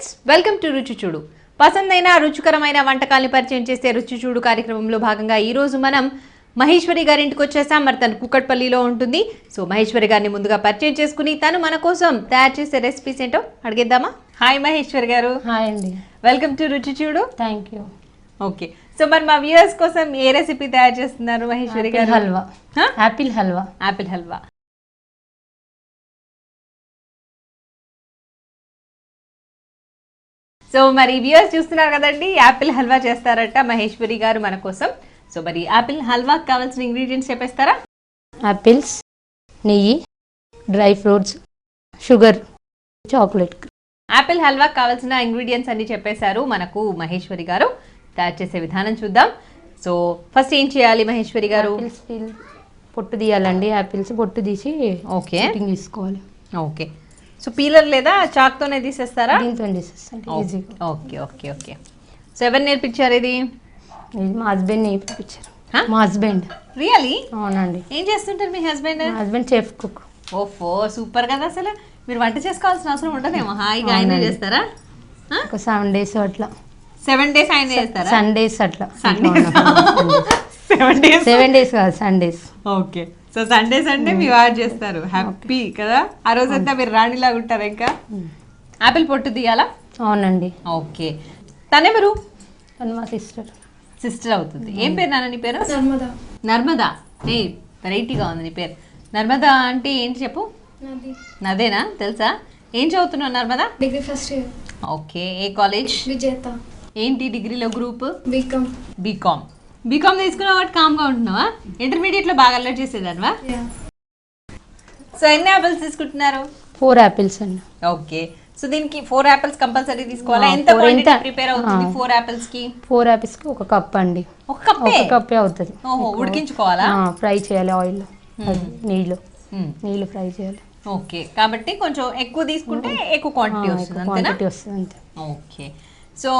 Friends, welcome to రుచి చూడు. పసందైన రుచికరమైన వంటకాల్ని పరిచయం చేసే రుచి చూడు కార్యక్రమంలో భాగంగా ఈ రోజు మనం మహేశ్వరి గారి ఇంటికి వచ్చేసాం. మరి తను కుక్కట్పల్లిలో ఉంటుంది. సో మహేశ్వరి గారిని ముందుగా పరిచయం చేసుకుని తను మన కోసం తయారు చేసే రెసిపీస్ ఏంటో అడిగేద్దామా? హాయ్ మహేశ్వరి గారు. హాయ్ అండి. వెల్కమ్ టు రుచి చూడు. Thank you. ఓకే, సో మరి మా వ్యూయర్స్ కోసం ఏ రెసిపీ తయారు చేస్తున్నారు మహేశ్వరి గారు? Halwa. Apple halwa. Apple halwa. So మరి వ్యూయర్స్ చూస్తున్నారు కదండి, యాపిల్ హల్వా చేస్తారట మహేశ్వరి గారు మన కోసం. సో మరి యాపిల్ హల్వాకి కావాల్సిన ఇంగ్రీడియంట్స్ చెప్పేస్తారా? యాపిల్స్, నెయ్యి, dry fruits, sugar, chocolate. Apple హల్వాకి కావాల్సిన ఇంగ్రీడియంట్స్ అన్ని చెప్పేశారు మనకు మహేశ్వరి గారు. తయారు చేసే విధానం చూద్దాం. సో ఫస్ట్ ఏం చేయాలి మహేశ్వరి గారు? పొట్టు తీయాలండి. యాపిల్స్ పొట్టు తీసి ఓకే తీసుకోవాలి. ఓకే, సో పీలర్ లేదా చాక్తోనే తీసేస్తారా? దీంతో తీసేస్తాను. Okay okay okay. సో ఎవరు నేర్పించారు ఇది? మా హస్బెండ్ నేర్పించారు. మా హస్బెండ్. రియలీ? అవునండి. ఏం చేస్తుంటారు మీ హస్బెండ్? మా హస్బెండ్ చెఫ్ కుక్. ఓఫో, సూపర్ కదా. అసలు మీరు వంట చేసుకోవాల్సిన అవసరం ఉండదేమో, హాయిగా ఆయన చేస్తారా? ఒక 7 days అట్లా. 7 days ఆయన చేస్తారా? సండేస్ అట్లా. 7 days? 7 days కాదు, సండేస్. ఓకే, సో సండేస్ అంటే మీ వారు చేస్తారు. హ్యాపీ కదా, ఆ రోజంతా మీరు రాణిలాగా ఉంటారు. ఇంకా యాపిల్ పొట్టు తీయాలా? అవునండి. ఓకే, తనెవరు? తను మా సిస్టర్. సిస్టర్ అవుతుంది. ఏం పేరు నాన్న నీ పేరు? నర్మదా. ఏ వెరైటీగా ఉంది నీ పేరు. నర్మదా అంటే ఏంటి చెప్పు? నదేనా? తెలుసా? ఏం చదువుతున్నావు Narmada? Degree first year. Okay, ఏ కాలేజ్? విజేత. ఏంటి డిగ్రీలో గ్రూప్? బీకామ్. బీకామ్. బీకామ్ తీసుకున్నావు కాబట్టి కామ్గా ఉంటున్నావా? ఇంటర్మీడియట్లో బాగా అలర్ట్ చేసేదానివా? సో ఎన్ని యాపిల్స్ తీసుకుంటున్నారు? 4 యాపిల్స్ అండి. ఓకే, సో దీనికి 4 యాపిల్స్ కంపల్సరీ తీసుకోవాలా? ఎంత క్వాంటిటీ ప్రిపేర్ అవుతుంది 4 యాపిల్స్ కి? 4 యాపిల్స్ కి 1 కప్ అండి. ఒక కప్పే అవుతుంది. ఓహో, ఉడికించుకోవాలా? ఫ్రై చేయాలి ఆయిల్, నీళ్ళు ఫ్రై చేయాలి. ఓకే, కాబట్టి కొంచెం ఎక్కువ తీసుకుంటే ఎక్కువ క్వాంటిటీ వస్తుంది అంతే. ఓకే, సో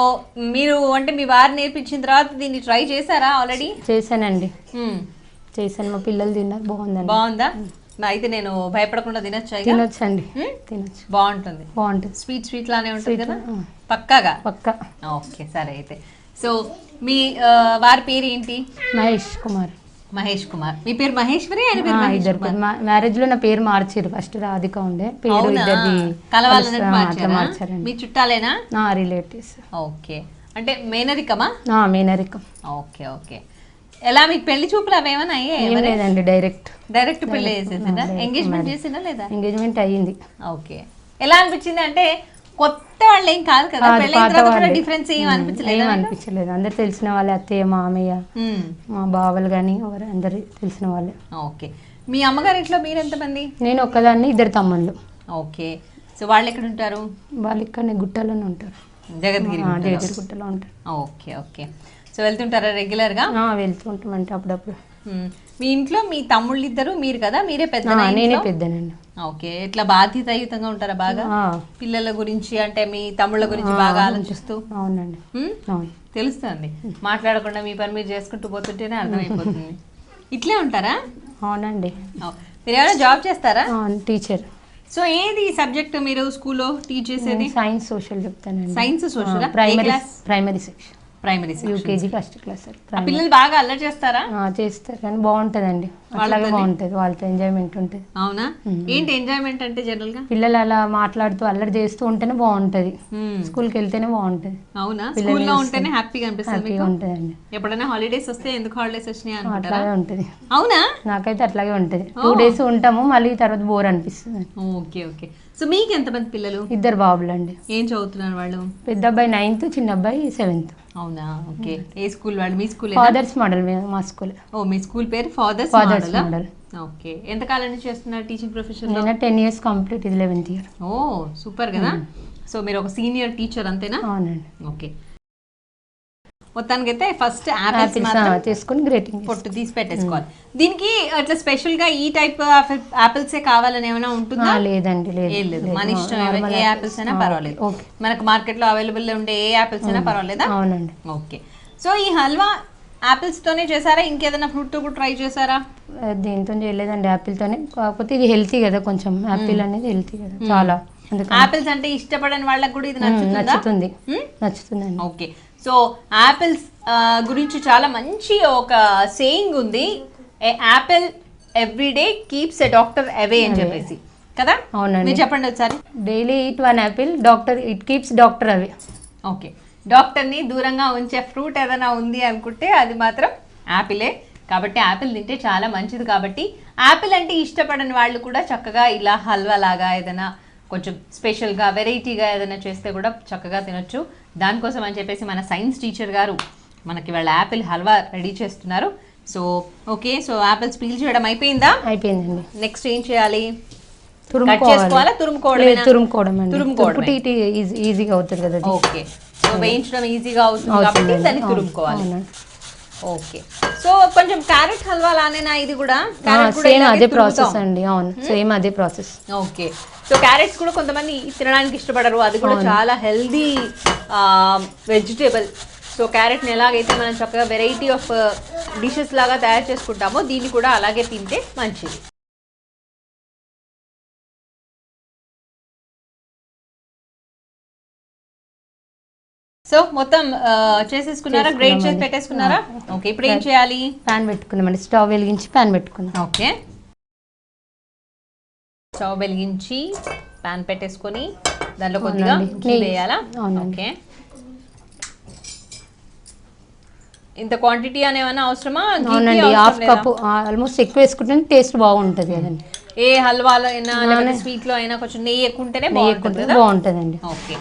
మీరు అంటే మీ వారు నేర్పించిన తర్వాత దీన్ని ట్రై చేశారా ఆల్రెడీ? చేశానండి, చేశాను. మా పిల్లలు తిన్నారు, బాగుందండి. బాగుందా? అయితే నేను భయపడకుండా తినొచ్చా? తినొచ్చండి, తినొచ్చు. బాగుంటుంది. స్వీట్ లానే ఉంటుంది కదా? పక్కాగా? పక్కా. ఓకే, సరే అయితే. సో మీ వారి పేరు ఏంటి? మహేష్ కుమార్. మీ పేరు మహేశ్వరి, ఆయన పేరు ఇద్దరు. మ్యారేజ్ లో నా పేరు మార్చారు. ఫస్ట్ రాధిక ఉండే పేరు, ఇద్దరిది మార్చారండి. మీ చుట్టాలేనా? రిలేటివ్స్. ఓకే, అంటే మేనరికమా? మేనరికం. Okay okay. ఎలా మీకు పెళ్లి చూపులు అవేమన్నా అయ్యాయి? లేదండి, డైరెక్ట్ పెళ్లి చేసేసిందా? ఎంగేజ్మెంట్ చేసిందా లేదా? ఎంగేజ్మెంట్ అయ్యింది. ఓకే, ఎలా అనిపించింది? అంటే కొత్త వాళ్ళు ఏం కాదు కదా, డిఫరెన్స్ ఏం అనిపించలేదు. అందరు తెలిసిన వాళ్ళే, అత్తయ్య, మామయ్య, మా బావలు కానీ అందరు తెలిసిన వాళ్ళే. ఓకే, మీ అమ్మగారి ఇంట్లో మీరు ఎంతమంది? నేను ఒక్కదాన్ని, 2 తమ్ముళ్ళు. ఓకే, సో వాళ్ళు ఎక్కడ ఉంటారు? వాళ్ళు ఇక్కడ గుట్టలోనే ఉంటారు. జగద్గిరి గుట్టలో ఉంటారు. Okay okay. సో వెళ్తుంటారా రెగ్యులర్ గా? వెళ్తుంటామంటే అప్పుడప్పుడు. మీ ఇంట్లో మీ తమ్ముళ్ళు ఇద్దరు, మీరు కదా? మీరే పెద్ద? నేనే పెద్దనండి. ఓకే, ఇట్లా బాధ్యతాయుతంగా ఉంటారా బాగా? పిల్లల గురించి అంటే మీ తమ్ముళ్ళ గురించి బాగా ఆలోచిస్తూ? అవునండి, తెలుస్తుంది. మాట్లాడకుండా మీ పని మీరు చేసుకుంటూ పోతుంటేనే అర్థమైపోతుంది. ఇట్లే ఉంటారా? అవునండి. మీరు ఏమైనా జాబ్ చేస్తారా? టీచర్. సో ఏది సబ్జెక్ట్ మీరు స్కూల్లో టీచ్ చేసేది? సైన్స్ సోషల్ చెప్తానండి. Science social. Primary section. UKG first class. పిల్లలు బాగా అల్లరి చేస్తారా? చేస్తారు, కానీ బాగుంటదండి. అలాగే బాగుంటది, వాళ్ళతో ఎంజాయ్మెంట్ ఉంటుంది. అవునా? ఏంటి ఎంజాయ్మెంట్ అంటే? జనరల్ గా పిల్లలు అలా మాట్లాడుతూ అల్లరి చేస్తూ ఉంటేనే బాగుంటది. స్కూల్కి వెళ్తేనే బాగుంటది. అవునా? స్కూల్లో ఉంటేనే హ్యాపీగా అనిపిస్తుంది. ఉంటదండి. ఎప్పుడైనా హాలిడేస్ వస్తే ఎందుకు హాలిడేస్ వచ్చినాయి అనుకుంటారా? అట్లాగే ఉంటది. అవునా? నాకైతే అట్లాగే ఉంటది. 2 days ఉంటాము, మళ్ళీ తర్వాత బోర్ అనిపిస్తుంది. Okay okay. సో మీకు ఎంతమంది పిల్లలు? 2 బాబులు అండి. ఏం చదువుతున్నారు వాళ్ళు? పెద్ద అబ్బాయి 9th, చిన్న అబ్బాయి 7th. అవునా? ఓకే, ఏ స్కూల్ వాళ్ళు? మీ స్కూల్? ఫాదర్స్ మోడల్ మా స్కూల్. ఓ, మీ స్కూల్ పేరు ఫాదర్స్ మోడల్. ఓకే, ఎంత కాలం నుంచి చేస్తున్నారు టీచింగ్ ప్రొఫెషన్? 10 years కంప్లీట్, ఇది 11th year. ఓ సూపర్ కదా. సో మీరు ఒక సీనియర్ టీచర్ అంతేనా? అవునండి. ఓకే, మొత్తానికైతే ఫస్ట్ యాపిల్స్ తీసుకొని గ్రేటింగ్ పొట్టు తీసి పెట్టేసుకోవాలి. దీనికి అట్లా స్పెషల్ గా ఈ టైప్ యాపిల్స్ కావాలని ఏమైనా ఉంటుందా? లేదండి, లేదు. మన ఇష్టం, ఏ యాపిల్స్ అయినా పర్వాలేదు. మనకు మార్కెట్ లో అవైలబుల్ ఉండే ఏ యాపిల్స్ అయినా పర్వాలేదా? అవునండి. ఓకే, సో ఈ హల్వా యాపిల్స్ తోనే చేసారా, ఇంకేదైనా ఫ్రూట్ తో కూడా ట్రై చేసారా? దీంతో చేయలేదండి, యాపిల్ తోనే. కాకపోతే ఇది హెల్తీ కదా కొంచెం, యాపిల్ అనేది హెల్తీ కదా చాలా. ఆపిల్స్ అంటే ఇష్టపడని వాళ్ళకి కూడా ఇది నచ్చుతుంది. నచ్చుతుందండి. ఓకే, సో ఆపిల్స్ గురించి చాలా మంచి ఒక సేయింగ్ ఉంది, a apple everyday keeps a doctor away అని చెప్పేసి కదా. అవునండి, మీరు చెప్పండి ఒకసారి. Daily eat 1 apple, it keeps doctor away. Okay, డాక్టర్ని దూరంగా ఉంచే ఫ్రూట్ ఏదైనా ఉంది అనుకుంటే అది మాత్రం యాపిలే. కాబట్టి యాపిల్ తింటే చాలా మంచిది. కాబట్టి యాపిల్ అంటే ఇష్టపడని వాళ్ళు కూడా చక్కగా ఇలా హల్వా లాగా ఏదైనా కొంచెం స్పెషల్గా వెరైటీగా ఏదైనా చేస్తే కూడా చక్కగా తినొచ్చు. దానికోసం అని చెప్పేసి మన సైన్స్ టీచర్ గారు మనకి వాళ్ళ యాపిల్ హల్వా రెడీ చేస్తున్నారు. So okay, so apples peel చేయడం అయిపోయిందా? అయిపోయిందండి. నెక్స్ట్ ఏం చేయాలి? తురుముకోవడం ఈజీగా అవుతుంది కదా. ఓకే, సో వేయించడం ఈజీగా అవుతుంది కాబట్టి దాన్ని తురుముకోవాలి. ఓకే, సో కొంచెం క్యారెట్ హల్వా లానేనా ఇది కూడా? సేమ్ అదే ప్రాసెస్ అండి. అవును, సేమ్ అదే ప్రాసెస్. ఓకే, సో క్యారెట్స్ కూడా కొంతమంది తినడానికి ఇష్టపడరు, అది కూడా చాలా హెల్దీ వెజిటేబుల్. సో క్యారెట్ని ఎలాగైతే మనం చక్కగా వెరైటీ ఆఫ్ డిషెస్ లాగా తయారు చేసుకుంటామో దీన్ని కూడా అలాగే తింటే మంచిది. సో మొత్తం చేసేసుకున్నారా? గ్రేట్ చేసి పెట్టేసుకున్నారా? ఓకే, ఇప్పుడు ఏం చేయాలి? ప్యాన్ పెట్టుకున్నామండి. స్టవ్ వెలిగించి ప్యాన్ పెట్టుకున్నాం. ఓకే, స్టవ్ వెలిగించి ప్యాన్ పెట్టేసుకొని దాంట్లో కొద్దిగా ఘీ వేయాలా? ఓకే, ఇంత క్వాంటిటీ అనేవన్నా అవసరమా? అవునండి, హాఫ్ కప్ ఆల్మోస్ట్ ఎక్కువ వేసుకుంటే టేస్ట్ బాగుంటుంది కదండి. ఏ హల్వాలో అయినా లేకపోతే స్వీట్ లో అయినా కొంచెం నెయ్యి ఎక్కువ ఉంటేనే బాగుంటుందండి. ఓకే,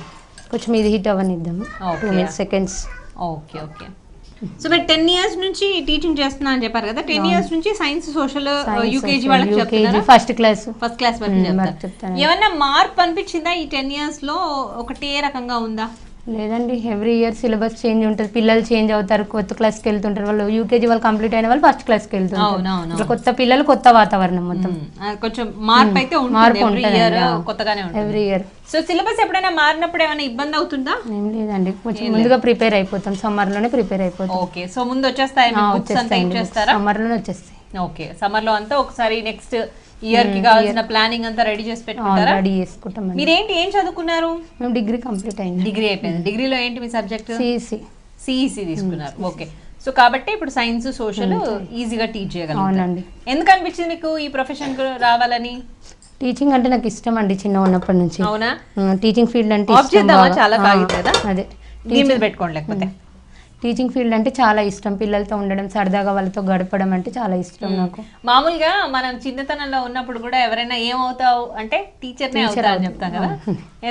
కొంచెం ఇది హీట్ అవ్వనిద్దాము 2 seconds. ఓకే ఓకే, సో మీరు 10 years నుంచి టీచింగ్ చేస్తున్నా అని చెప్పారు కదా. 10 years నుంచి సైన్స్ సోషల్ యూకేజీ వాళ్ళకి చెప్తున్నారా? ఫస్ట్ క్లాస్ వరకు చెప్తారు. ఏమన్నా మార్పు అనిపించిందా ఈ 10 years లో? ఒకటే రకంగా ఉందా? లేదండి, ఎవ్రీ ఇయర్ సిలబస్ చేంజ్ ఉంటుంది, పిల్లలు చేంజ్ అవుతారు, కొత్త క్లాస్కి వెళ్తుంటారు. వాళ్ళు యూకేజీ వాళ్ళు కంప్లీట్ అయిన వాళ్ళు ఫస్ట్ క్లాస్కి వెళ్తుంటారు. కొత్త పిల్లలు, కొత్త వాతావరణం, మొత్తం కొంచెం మార్పు అయితే కొత్తగానే ఉంటుంది ఎవ్రీ ఇయర్. సో సిలబస్ ఎప్పుడైనా మారినప్పుడు ఏమైనా ఇబ్బంది అవుతుందా? ఏం లేదండి, కొంచెం ముందుగా ప్రిపేర్ అయిపోతాం, సమ్మర్ లోనే ప్రిపేర్ అయిపోతాం. ఓకే, సో ముందు వచ్చేస్తాయి సమ్మర్ లోనే వచ్చేస్తాయి. ఓకే, సమ్మర్ లో అంతా ఒకసారి నెక్స్ట్ ఇయర్ కి కావాల్సిన ప్లానింగ్ అంతా రెడీ చేసి పెట్టుకుంటారా? రెడీ చేసుకుంటాం. మీరేంటి ఏం చదువుకున్నారు? మేము డిగ్రీ కంప్లీట్ అయింది. డిగ్రీ అయిపోయింది. డిగ్రీలో ఏంటి మీ సబ్జెక్ట్? సిఈసి తీసుకున్నారు. ఓకే, సో కాబట్టి ఇప్పుడు సైన్స్ సోషల్ ఈజీగా టీచ్ చేయగలరు. ఎందుకు అనిపించింది మీకు ఈ ప్రొఫెషన్ రావాలని? టీచింగ్ అంటే నాకు ఇష్టం అండి, చిన్న ఉన్నప్పటి నుంచి. అవునా? టీచింగ్ ఫీల్డ్ అంటే చాలా అదే పెట్టుకోండి. లేకపోతే టీచింగ్ ఫీల్డ్ అంటే చాలా ఇష్టం, పిల్లలతో ఉండడం, సరదాగా వాళ్ళతో గడపడం అంటే చాలా ఇష్టం నాకు. మామూలుగా మనం చిన్నతనంలో ఉన్నప్పుడు కూడా ఎవరైనా ఏమవుతావు అంటే టీచర్నే అవుతా అని చెప్తాం కదా,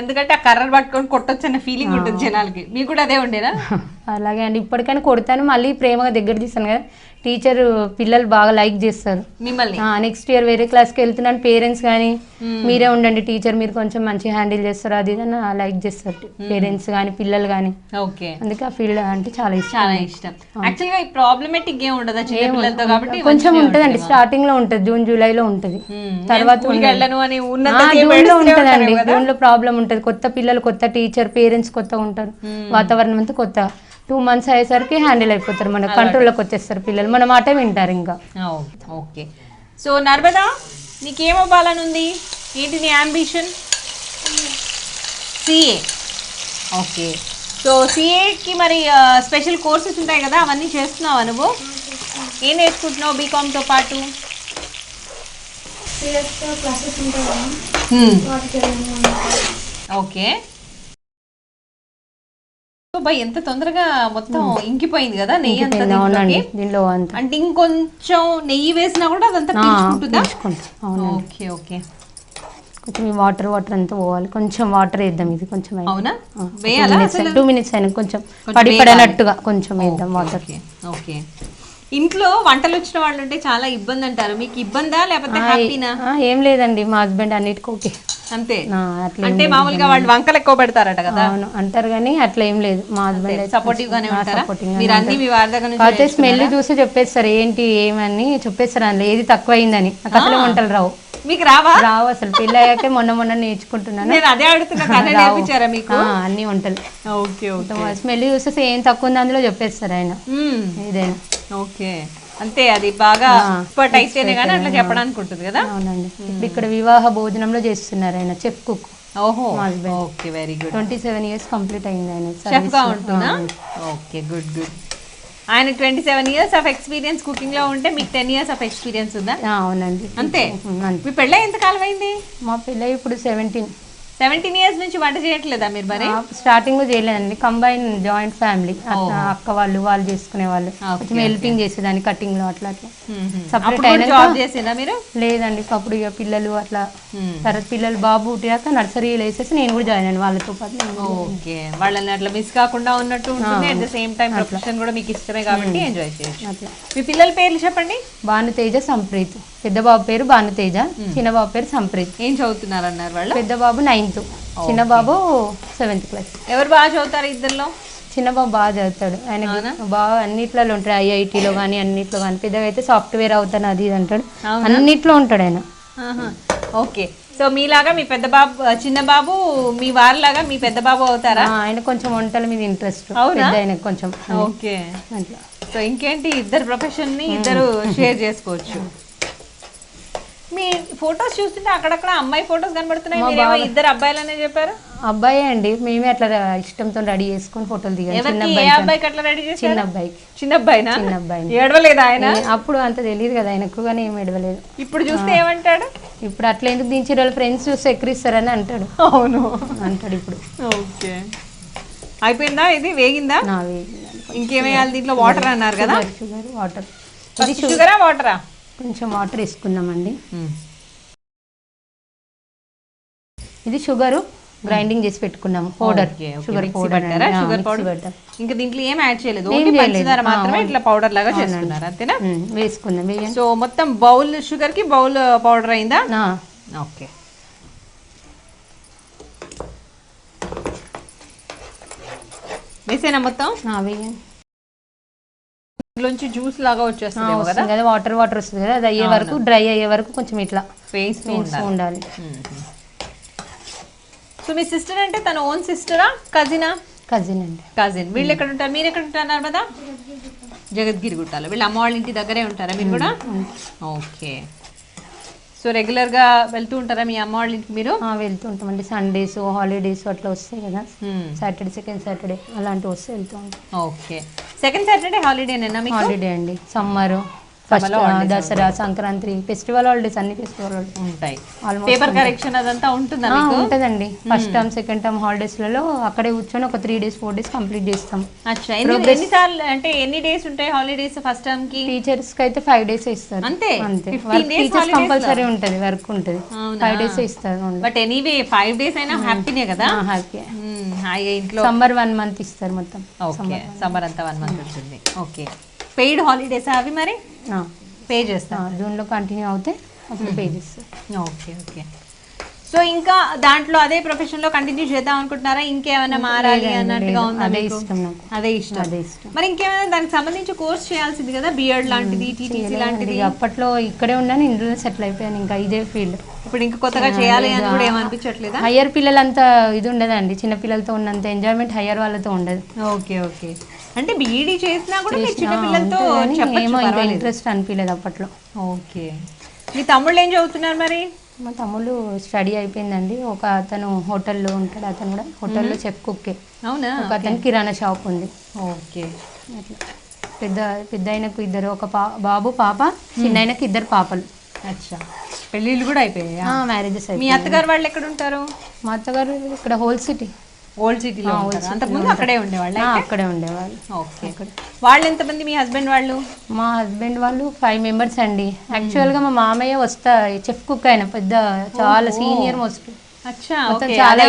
ఎందుకంటే ఆ కర్రలు పట్టుకొని కొట్టొచ్చన్న ఫీలింగ్ ఉంటుంది జనాలకి. మీకు కూడా అదే ఉండేనా? అలాగే అండి, ఇప్పటికైనా కొడతాను, మళ్ళీ ప్రేమగా దగ్గర తీస్తాను కదా. టీచర్ పిల్లలు బాగా లైక్ చేస్తారు మిమ్మల్ని. నెక్స్ట్ ఇయర్ వేరే క్లాస్కి వెళ్తున్నాను, పేరెంట్స్ కానీ మీరే ఉండండి టీచర్, మీరు కొంచెం మంచిగా హ్యాండిల్ చేస్తారు, అది ఇదని లైక్ చేస్తారు పేరెంట్స్ కానీ పిల్లలు కానీ. ఓకే, అందుకే ఆ ఫీల్డ్ అంటే చాలా ఇష్టం. యాక్చువల్గా ప్రాబ్లమేటిక్ ఏం ఉండదు చిన్నపిల్లలతో కాబట్టి కొంచెం ఉంటదండి, స్టార్టింగ్ లో ఉంటది, జూన్ జూలైలో ఉంటది, తర్వాత జూన్ లో ఉంటదండి. జూన్ లో ప్రాబ్లం ఉంటది, కొత్త పిల్లలు, కొత్త టీచర్, పేరెంట్స్ కొత్తగా ఉంటారు, వాతావరణం అంతా కొత్త. 2 months అయ్యేసరికి హ్యాండిల్ అయిపోతారు, మన కంట్రోల్లోకి వచ్చేస్తారు పిల్లలు, మన మాట వింటారు ఇంకా. ఓకే, సో నర్మదా నీకేమవ్వాలని ఉంది? ఏంటి నీ అంబిషన్? సిఏ. ఓకే, సో సిఏకి మరి స్పెషల్ కోర్సెస్ ఉంటాయి కదా, అవన్నీ చేస్తున్నావా నువ్వు? ఏం నేర్చుకుంటున్నావు బీకామ్తో పాటు? ఓకే, ఎంత తొందరగా మొత్తం ఇంకిపోయింది కదా నెయ్యి అంతా దీనిలో. అంటే ఇంకొంచెం నెయ్యి వేసినా కూడా అదంతా పీల్చుకుంటుందా? ఓకే ఓకే, కొంచెం వాటర్ అంతా పోవాలి, కొంచెం వాటర్ వేద్దాం. ఇది కొంచెం అవునా వేయాలా? 2 minutes అయినా కొంచెం పడినట్టుగా కొంచెం వేద్దాం వాటర్. ఓకే, ఇంట్లో వంటలు వచ్చిన వాళ్ళు ఉంటే చాలా ఇబ్బంది అంటారు, మీకు ఇబ్బందా లేకపోతే హ్యాపీనా? ఏం లేదండి, మా హస్బెండ్ అన్నిటికీ ఓకే. అంతే, అంటే మామూలుగా వాళ్ళు వంకలు ఎక్కువ పెడతారట కదా. అవును అంటారు, కానీ అట్లా ఏం లేదు, మా హస్బెండ్ సపోర్టివ్ గానే ఉంటారా? మీరు అన్ని మీ వారి దగ్గర నుంచి స్మెల్ చూసి చెప్పేస్తారు, ఏంటి ఏమని చెప్పేస్తారు, అందులో ఏది తక్కువ అయిందని. నాకు అసలు వంటలు రావు. మీకు రావు అసలు, పెళ్ళి అయ్యాకే మొన్న నేర్చుకుంటున్నాను. నేను అదే అడుగుతున్నా, మీకు అన్ని వంటలు. ఓకే, స్మెల్ చూస్తే ఏం తక్కువ ఉంది అందులో చెప్పేస్తారు ఆయన ఏదైనా. ఓకే, అంతే, అది బాగా ఎక్స్పర్ట్ అయితేనే కానీ అట్లా చెప్పడానికి ఉంటుంది కదా. అవునండి, ఇప్పుడు ఇక్కడ వివాహ భోజనంలో చేస్తున్నారు ఆయన, చెఫ్ కుక్. ఓహో మా husband. Okay very good 27 years complete అయింది ఆయన షెఫ్ గా ఉంటున్నా ఓకే గుడ్ గుడ్ ఆయన 27 years ఆఫ్ ఎక్స్పీరియన్స్ కుకింగ్ లో ఉంటే మీకు 10 years ఆఫ్ ఎక్స్పీరియన్స్ ఉందా అవునండి అంతే అంతే. మీ పెళ్ళి ఎంత కాలం అయింది మా పిల్ల ఇప్పుడు 17 years నుంచి వంట చేయట్లేదా మీరు మరి స్టార్టింగ్ లో చేయలేదండి కంబైన్ జాయింట్ ఫ్యామిలీ అక్క వాళ్ళు చేసుకునే వాళ్ళు కొంచెం హెల్పింగ్ చేసేదాన్ని కటింగ్ లో అట్లా అట్లా సపరేట్ అయినా జాబ్ చేసిందా మీరు లేదండి అప్పుడు ఇక పిల్లలు అట్లా తర్వాత పిల్లలు బాబు పుట్టాక నర్సరీలో వేసేసి నేను కూడా జాయిన్ అయ్యాను వాళ్ళతో పాటు నేను కూడా. ఓకే వాళ్ళని అట్లా మిస్ కాకుండా ఉన్నట్టు ఉంటుంది at the same time profession కూడా మీకు ఇష్టమే కాబట్టి ఎంజాయ్ చేయొచ్చు అట్లా మీ పిల్లల పేర్లు చెప్పండి భానుతేజ సంప్రీత్ పెద్ద బాబు పేరు భానుతేజ చిన్న బాబు పేరు సంప్రీత్ ఏం చదువుతున్నారు అన్నారు వాళ్ళు పెద్ద బాబు 9th చిన్న బాబు 7th క్లాస్ ఎవరు బాగా చదువుతారు ఇద్దరులో చిన్న బాబు బాగా చదువుతాడు ఆయన బాగా అన్నిట్లో ఉంటాడు ఐఐటీలో కానీ అన్నిట్లో కానీ పెద్దగా అయితే సాఫ్ట్వేర్ అవుతాను అది ఇది అంటాడు అన్నిట్లో ఉంటాడు ఆయన ఓకే సో మీలాగా మీ పెద్ద బాబు చిన్న బాబు మీ వారిలాగా మీ పెద్ద బాబు అవుతారా ఆయన కొంచెం వంటల మీద ఇంట్రెస్ట్ పెద్ద ఆయన కొంచెం ఓకే అట్లా సో ఇంకేంటి ఇద్దరు ప్రొఫెషన్ ని ఇద్దరు షేర్ చేసుకోవచ్చు మీ ఫొటోస్ చూస్తుంటే అక్కడక్కడ అమ్మాయి ఫొటోస్ కనబడుతున్నాయి మీరేమో ఇద్దరు అబ్బాయిలనే చెప్పారు అబ్బాయి అండి మేమే అట్లా ఇష్టంతో రెడీ చేసుకొని ఫోటోలు దిగాం చిన్న ఏ అబ్బాయికి అట్లా రెడీ చేశారు చిన్న అబ్బాయికి చిన్న అబ్బాయినా చిన్న అబ్బాయిని ఏడవలేదు ఆయన అప్పుడు అంత తెలియదు కదా ఆయనకు కానీ ఏం ఎడవలేదు ఇప్పుడు చూస్తే ఏమంటాడు ఇప్పుడు అట్లా ఎందుకు దించి వాళ్ళ ఫ్రెండ్స్ చూస్తే ఎక్కరిస్తారని అంటాడు అవును అంటాడు ఇప్పుడు ఓకే అయిపోయిందా ఇది వేగిందా నా ఇంకేమేయాలి దీంట్లో వాటర్ అన్నారు కదా షుగర్ వాటర్ షుగరా వాటరా కొంచెం వాటర్ వేసుకుందామండి ఇది షుగరు గ్రైండింగ్ చేసి పెట్టుకున్నాము పౌడర్ షుగర్ పౌడర్ ఇంకా దీంట్లో ఏం యాడ్ చేయలేదు ఓన్లీ పంచదార మాత్రమే ఇట్లా పౌడర్ లాగా చేసుకున్నారు అంతేనా వేసుకుందాం సో మొత్తం బౌల్ షుగర్ కి బౌల్ పౌడర్ అయిందా ఓకే వేసేనా మొత్తం వేయండి నుంచి జ్యూస్ లాగా వచ్చేస్తుంది కదా వాటర్ వస్తుంది కదా అది అయ్యే వరకు డ్రై అయ్యే వరకు కొంచెం ఇట్లా పేస్ట్ ఉండాలి సో మీ సిస్టర్ అంటే తన ఓన్ సిస్టరా కజినా కజిన్ అండి కజిన్ వీళ్ళు ఎక్కడ ఉంటారు మీరు ఎక్కడ ఉంటున్నారు కదా జగద్గిరి గుట్టాలో వీళ్ళు అమ్మ వాళ్ళ ఇంటి దగ్గరే ఉంటారా మీరు కూడా ఓకే సో రెగ్యులర్ గా వెళ్తూ ఉంటారా మీ అమ్మ వాళ్ళ ఇంటికి మీరు వెళ్తూ ఉంటామండి సండేస్ హాలిడేస్ అట్లా వస్తాయి కదా సాటర్డే సెకండ్ సాటర్డే అలాంటివి వస్తే వెళ్తూ ఉంటాం ఓకే సెకండ్ సాటర్డే హాలిడేనేనా మీకు హాలిడే అండి summer first Dasara Sankranti festival holidays అన్ని ఫెస్టివల్ హాలిడేస్ ఉంటాయి పేపర్ కరెక్షన్ అదంతా ఉంటుందా ఉంటుందండి first term second term holidays లలో అక్కడే కూర్చొని ఒక 3 days 4 days కంప్లీట్ చేస్తాం అచ్చా ఎన్నిసార్లు అంటే ఎన్ని డేస్ ఉంటాయి హాలిడేస్ ఫస్ట్ టర్మ్ కి టీచర్స్ కి అయితే 5 days ఇస్తారు అంతే అంతే టీచర్స్ కంపల్సరీ ఉంటది వర్క్ ఉంటది 5 days ఇస్తారు బట్ ఎనీవే 5 days అయినా హ్యాపీనే కదా హ్యాపీ హాయిగా ఇంట్లో సమ్మర్ 1 month ఇస్తారు మొత్తం ఓకే సమ్మర్ అంతా 1 month ఉంటుంది ఓకే పెయిడ్ హాలిడేస్ అవి మరి పే చేస్తా జూన్లో కంటిన్యూ అవుతే అప్పుడు పే చేస్తారు ఓకే ఓకే సో ఇంకా దాంట్లో అదే ప్రొఫెషన్ లో కంటిన్యూ చేద్దాం అనుకుంటున్నారా ఇంకేమైనా మారాలి అన్నట్టుగా ఉందా అదే ఇష్టం నాకు అదే ఇష్టం మరి ఇంకేమైనా దానికి సంబంధించి కోర్స్ చేయాల్సింది కదా బిఎడ్ లాంటిది టీటీసీ లాంటిది అప్పట్లో ఇక్కడే ఉన్నాను ఇందులో సెటిల్ అయిపోయాను ఇంకా ఇదే ఫీల్డ్ ఇప్పుడు ఇంకా కొత్తగా చేయాలి అని కూడా ఏమనిపించట్లేదా హయ్యర్ పిల్లలంతా ఇది ఉండదండి చిన్న పిల్లలతో ఉన్నంత ఎంజాయ్మెంట్ హయ్యర్ వాళ్ళతో ఉండదు ఓకే ఓకే అంటే బీఈడీ చేసినా కూడా మీరు చిన్న పిల్లలతో ఏమో ఇంకా ఇంట్రెస్ట్ అనిపించలేదు అప్పట్లో ఓకే మీ తమ్ముళ్ళు ఏం చదువుతున్నారు మరి మా తమ్ముళ్ళు స్టడీ అయిపోయిందండి ఒక అతను హోటల్లో ఉంటాడు అతను కూడా హోటల్లో చెఫ్ కుక్కే అవునా ఒక అతను కిరాణా షాప్ ఉంది ఓకే అట్లా పెద్ద ఆయనకు ఇద్దరు ఒక బాబు పాప చిన్న ఆయనకు 2 పాపలు అచ్చా పెళ్ళిళ్ళు కూడా అయిపోయాయి మ్యారేజెస్ మీ అత్తగారు వాళ్ళు ఎక్కడ ఉంటారు మా అత్తగారు ఇక్కడ హోల్ సిటీ ఓల్డ్ సిటీలో అంతకుముందు అక్కడే ఉండేవాళ్ళు అక్కడే ఉండేవాళ్ళు ఓకే వాళ్ళు ఎంతమంది మీ హస్బెండ్ వాళ్ళు మా హస్బెండ్ వాళ్ళు 5 members అండి యాక్చువల్గా మా మామయ్య చెఫ్ కుక్ అయిన పెద్ద చాలా సీనియర్ మోస్ట్ చాలా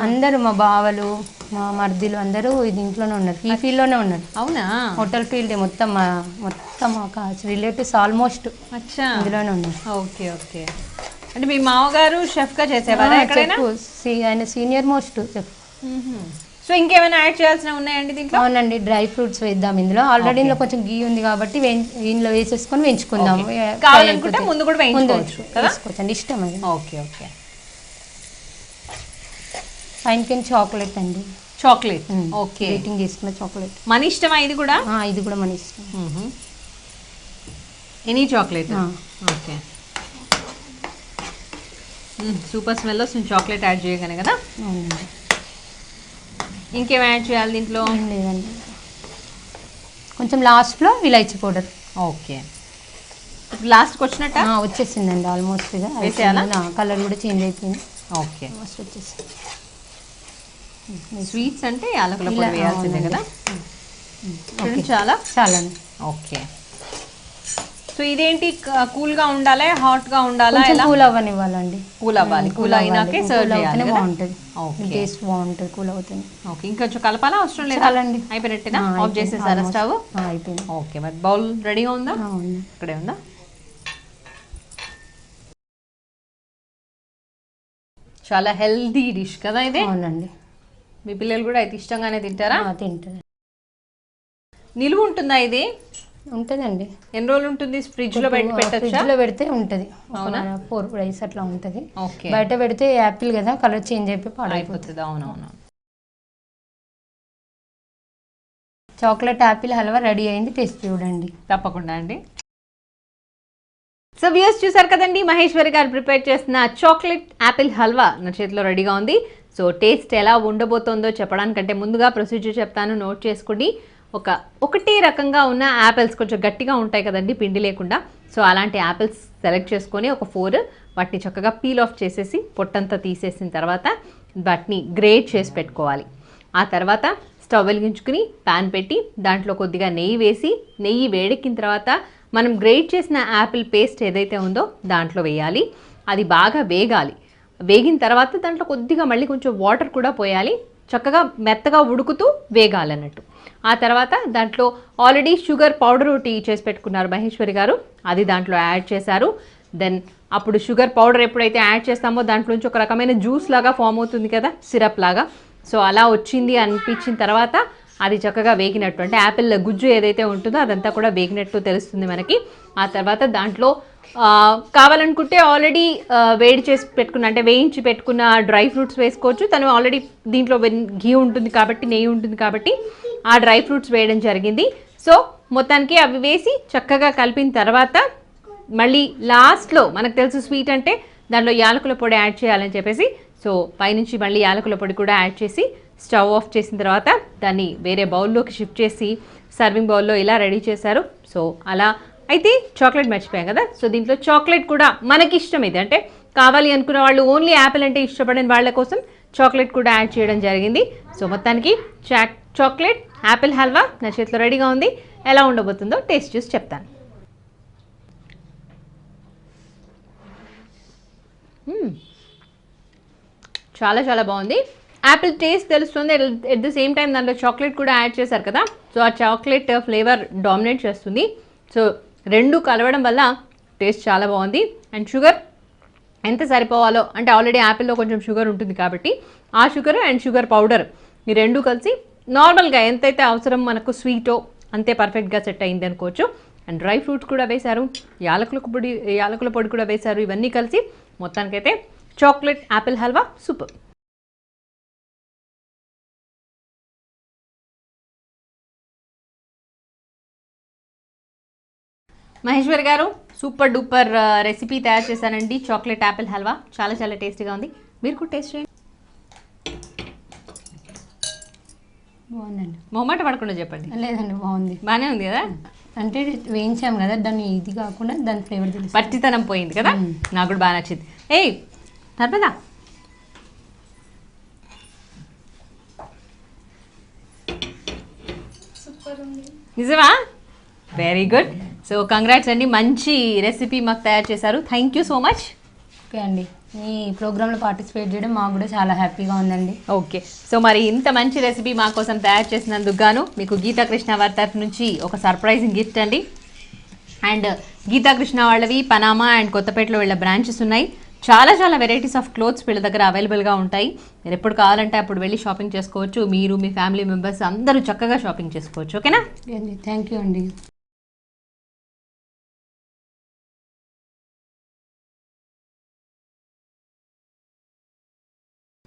అందరూ మా బావలు మా మర్దిలు అందరూ దీంట్లోనే ఉన్నారు ఈ ఫీల్డ్ లోనే ఉన్నారు అవునా హోటల్ ఫీల్డ్ మొత్తం రిలేటివ్స్ ఆల్మోస్ట్ ఇందులోనే ఉన్నారు ఓకే ఓకే అంటే మీ మామగారు షెఫ్ గా చేసేవారా ఎక్కడైనా ఆయన సీనియర్ మోస్ట్ చెఫ్ సో ఇంకేమైనా యాడ్ చేయాల్సినవి ఉన్నాయండి దీంట్లో అవునండి డ్రై ఫ్రూట్స్ వేద్దాం ఇందులో ఆల్రెడీ ఇందులో కొంచెం గీ ఉంది కాబట్టి ఇందులో వేసేసుకొని వేయించుకుందాం కావాలనుకుంటే ముందు కూడా వేయించుకోవచ్చు ఇష్టం అది ఓకే ఓకే పైన చాక్లెట్ అండి చాక్లెట్ ఓకే రేటింగ్ చేసుకున్న చాక్లెట్ మన ఇష్టమా ఇది కూడా మన ఇష్టం any chocolate okay super smell వస్తుంది చాక్లెట్ యాడ్ చేయగానే కదా. అవునండి. ఇంకేం యాడ్ చేయాలి దీంట్లో? ఏం లేదండి, కొంచెం లాస్ట్లో ఇలాచీ పౌడర్. ఓకే, లాస్ట్కి వచ్చినట్ట వచ్చేసిందండి ఆల్మోస్ట్గా. వేసేయాలా? కలర్ కూడా చేంజ్ అయిపోయింది. ఓకే, ఫస్ట్ వచ్చేసి స్వీట్స్ అంటే యాలకుల పొడి వేయాల్సిందే కదా. ఓకే, చాలా చాలండి. ఓకే, సో ఇదేంటి కూల్గా ఉండాలా హాట్గా ఉండాలా? కూల్ అవ్వనివ్వాలండి. కూల్ అవ్వాలి, కూల్ అయినాకే సర్వ్ చేయాలి. బాగుంటుంది, ఓకే, టేస్ట్ బాగుంటుంది కూల్ అవుతుంది. ఓకే, ఇంకొంచెం కలపాలా? అవసరం లేదు, చాలండి. అయిపోయినట్టేనా? ఆఫ్ చేసేసారా స్టవ్? అయిపోయింది. ఓకే, మరి బౌల్ రెడీగా ఉందా? ఇక్కడే ఉందా? చాలా హెల్దీ డిష్ కదా ఇది. అవునండి, మీ పిల్లలు కూడా అయితే ఇష్టంగానే తింటారా? తింటారు. నిలువ ఉంటుందా ఇది? ఉంటుందండి. ఎన్ని రోజులు ఉంటుంది? ఫ్రిడ్జ్ లో పెట్టచ్చా? ఫ్రిడ్జ్ లో పెడితే ఉంటుంది, అవునా? 4 days అట్లా ఉంటుంది. ఓకే, బయట పెడితే యాపిల్ కదా కలర్ చేంజ్ అయిపోయి పాడైపోతుంది. అవునవును. చాక్లెట్ యాపిల్ హల్వా రెడీ అయింది, టేస్ట్ చూడండి. తప్పకుండా అండి. సో వ్యూస్ చూసారు కదండి, మహేశ్వరి గారు ప్రిపేర్ చేసిన చాక్లెట్ యాపిల్ హల్వా నా చేతిలో రెడీగా ఉంది. సో టేస్ట్ ఎలా ఉండబోతోందో చెప్పడానికంటే ముందుగా ప్రొసీజర్ చెప్తాను, నోట్ చేసుకోండి. ఒకటే రకంగా ఉన్న యాపిల్స్ కొంచెం గట్టిగా ఉంటాయి కదండి పిండి లేకుండా. సో అలాంటి యాపిల్స్ సెలెక్ట్ చేసుకొని ఒక 4 వాటిని చక్కగా పీల్ ఆఫ్ చేసేసి పొట్టంతా తీసేసిన తర్వాత వాటిని గ్రేట్ చేసి పెట్టుకోవాలి. ఆ తర్వాత స్టవ్ వెలిగించుకుని ప్యాన్ పెట్టి దాంట్లో కొద్దిగా నెయ్యి వేసి, నెయ్యి వేడెక్కిన తర్వాత మనం గ్రేట్ చేసిన యాపిల్ పేస్ట్ ఏదైతే ఉందో దాంట్లో వేయాలి. అది బాగా వేగాలి. వేగిన తర్వాత దాంట్లో కొద్దిగా మళ్ళీ కొంచెం వాటర్ కూడా పోయాలి. చక్కగా మెత్తగా ఉడుకుతూ వేగాలన్నట్టు. ఆ తర్వాత దాంట్లో ఆల్రెడీ షుగర్ పౌడర్ టీ చేసి పెట్టుకున్నారు మహేశ్వరి గారు, అది దాంట్లో యాడ్ చేశారు. దెన్ అప్పుడు షుగర్ పౌడర్ ఎప్పుడైతే యాడ్ చేస్తామో దాంట్లోంచి ఒక రకమైన జ్యూస్ లాగా ఫామ్ అవుతుంది కదా, సిరప్ లాగా. సో అలా వచ్చింది అనిపించిన తర్వాత అది చక్కగా వేగినట్టు, అంటే యాపిల్ గుజ్జు ఏదైతే ఉంటుందో అదంతా కూడా వేగినట్టు తెలుస్తుంది మనకి. ఆ తర్వాత దాంట్లో కావాలనుకుంటే ఆల్రెడీ వేడి చేసి పెట్టుకున్న, అంటే వేయించి పెట్టుకున్న డ్రై ఫ్రూట్స్ వేసుకోవచ్చు. తను ఆల్రెడీ దీంట్లో ఘీ ఉంటుంది కాబట్టి, నెయ్యి ఉంటుంది కాబట్టి ఆ డ్రై ఫ్రూట్స్ వేయడం జరిగింది. సో మొత్తానికి అవి వేసి చక్కగా కలిపిన తర్వాత మళ్ళీ లాస్ట్లో మనకు తెలుసు స్వీట్ అంటే దాంట్లో యాలకుల పొడి యాడ్ చేయాలని చెప్పేసి, సో పైనుంచి మళ్ళీ యాలకుల పొడి కూడా యాడ్ చేసి స్టవ్ ఆఫ్ చేసిన తర్వాత దాన్ని వేరే బౌల్లోకి షిఫ్ట్ చేసి సర్వింగ్ బౌల్లో ఇలా రెడీ చేశారు. సో అలా అయితే చాక్లెట్ మర్చిపోయాం కదా. సో దీంట్లో చాక్లెట్ కూడా మనకి ఇష్టం, ఇది అంటే కావాలి అనుకున్న వాళ్ళు, ఓన్లీ యాపిల్ అంటే ఇష్టపడిన వాళ్ళ కోసం చాక్లెట్ కూడా యాడ్ చేయడం జరిగింది. సో మొత్తానికి చాక్లెట్ యాపిల్ హల్వా నా చేతిలో రెడీగా ఉంది. ఎలా ఉండబోతుందో టేస్ట్ చూసి చెప్తాను. చాలా చాలా బాగుంది. యాపిల్ టేస్ట్ తెలుస్తుంది, ఎట్ ద సేమ్ టైం దాంట్లో చాక్లెట్ కూడా యాడ్ చేశారు కదా. సో ఆ చాక్లెట్ ఫ్లేవర్ డామినేట్ చేస్తుంది. సో రెండు కలవడం వల్ల టేస్ట్ చాలా బాగుంది. అండ్ షుగర్ ఎంత సరిపోవాలో, అంటే ఆల్రెడీ యాపిల్లో కొంచెం షుగర్ ఉంటుంది కాబట్టి ఆ షుగర్ అండ్ షుగర్ పౌడర్ ఈ రెండు కలిసి నార్మల్గా ఎంతైతే అవసరం మనకు స్వీటో అంతే పర్ఫెక్ట్గా సెట్ అయింది అనుకోవచ్చు. అండ్ డ్రై ఫ్రూట్స్ కూడా వేశారు, యాలకుల పొడి కూడా వేశారు. ఇవన్నీ కలిసి మొత్తానికైతే chocolate Apple halwa super. Maheshwari గారు సూపర్ డూపర్ రెసిపీ తయారు చేశానండి, చాక్లెట్ యాపిల్ హల్వా. చాలా చాలా టేస్టీగా ఉంది, మీరు కూడా టేస్ట్ చేయండి. బాగుందండి, మొహమాట పడకుండా చెప్పండి. లేదండి బాగుంది, బాగానే ఉంది కదా. అంటే వేయించాం కదా దాన్ని, ఇది కాకుండా దాని ఫ్లేవర్ తెలుసు, పచ్చితనం పోయింది కదా. నాకు కూడా బాగా నచ్చింది. ఏయ్ నర్మదా, నిజమా? Very good. సో కంగ్రాట్స్ అండి, మంచి రెసిపీ మాకు తయారు చేశారు. Thank you so much. Okay అండి, మీ ప్రోగ్రాంలో పార్టిసిపేట్ చేయడం మాకు కూడా చాలా హ్యాపీగా ఉందండి. ఓకే, సో మరి ఇంత మంచి రెసిపీ మా కోసం తయారు చేసినందుకు గాను మీకు గీతాకృష్ణ వారి తరఫు నుంచి ఒక సర్ప్రైజింగ్ గిఫ్ట్ అండి. అండ్ గీతాకృష్ణ వాళ్ళవి పనామా అండ్ కొత్తపేటలో వీళ్ళ బ్రాంచెస్ ఉన్నాయి. చాలా చాలా వెరైటీస్ ఆఫ్ క్లోత్స్ వీళ్ళ దగ్గర అవైలబుల్గా ఉంటాయి. మీరు ఎప్పుడు కావాలంటే అప్పుడు వెళ్ళి షాపింగ్ చేసుకోవచ్చు. మీరు, మీ ఫ్యామిలీ మెంబర్స్ అందరూ చక్కగా షాపింగ్ చేసుకోవచ్చు. ఓకేనా? థ్యాంక్ యూ అండి.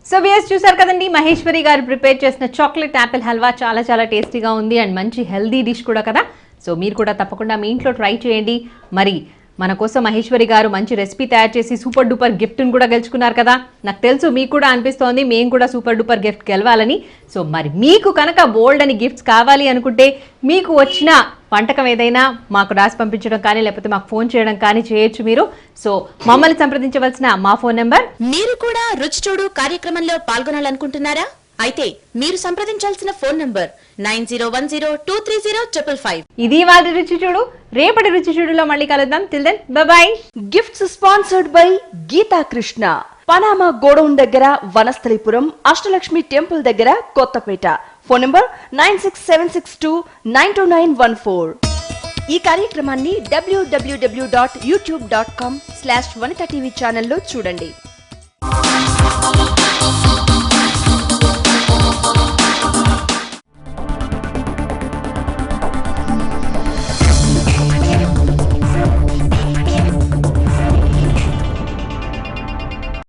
సో వ్యూయర్స్ చూసారు కదండి, మహేశ్వరి గారు ప్రిపేర్ చేసిన చాక్లెట్ యాపిల్ హల్వా చాలా చాలా టేస్టీగా ఉంది అండ్ మంచి హెల్దీ డిష్ కూడా కదా. సో మీరు కూడా తప్పకుండా మీ ఇంట్లో ట్రై చేయండి. మరి మన కోసం మహేశ్వరి గారు మంచి రెసిపీ తయారు చేసి సూపర్ డూపర్ గిఫ్ట్ని కూడా గెలుచుకున్నారు కదా. నాకు తెలుసు మీకు కూడా అనిపిస్తోంది మేము కూడా సూపర్ డూపర్ గిఫ్ట్ గెలవాలని. సో మరి మీకు కనుక బోల్డ్ అని గిఫ్ట్స్ కావాలి అనుకుంటే మీకు వచ్చిన వంటకం ఏదైనా మాకు రాసి పంపించడం కానీ లేకపోతే మాకు ఫోన్ చేయడం కానీ చేయొచ్చు మీరు. సో మమ్మల్ని సంప్రదించవలసిన మా ఫోన్ నెంబర్. మీరు కూడా రుచి చూడు కార్యక్రమంలో పాల్గొనాలనుకుంటున్నారా? అయితే మీరు సంప్రదించాల్సిన ఫోన్ నంబర్ 9010230555. ఇది వాళ్ళ రుచి చూడు. రేపటి రుచి చూడులో మళ్ళీ కలుద్దాం. Till then bye bye. Gifts sponsored by Geetha Krishna, Panama godown దగ్గర, వనస్థలిపురం, అష్టలక్ష్మి టెంపుల్ దగ్గర, కొత్తపేట. Phone number 9676292914. ఈ కార్యక్రమాన్ని www.youtube.com/vanitatv ఛానల్లో చూడండి.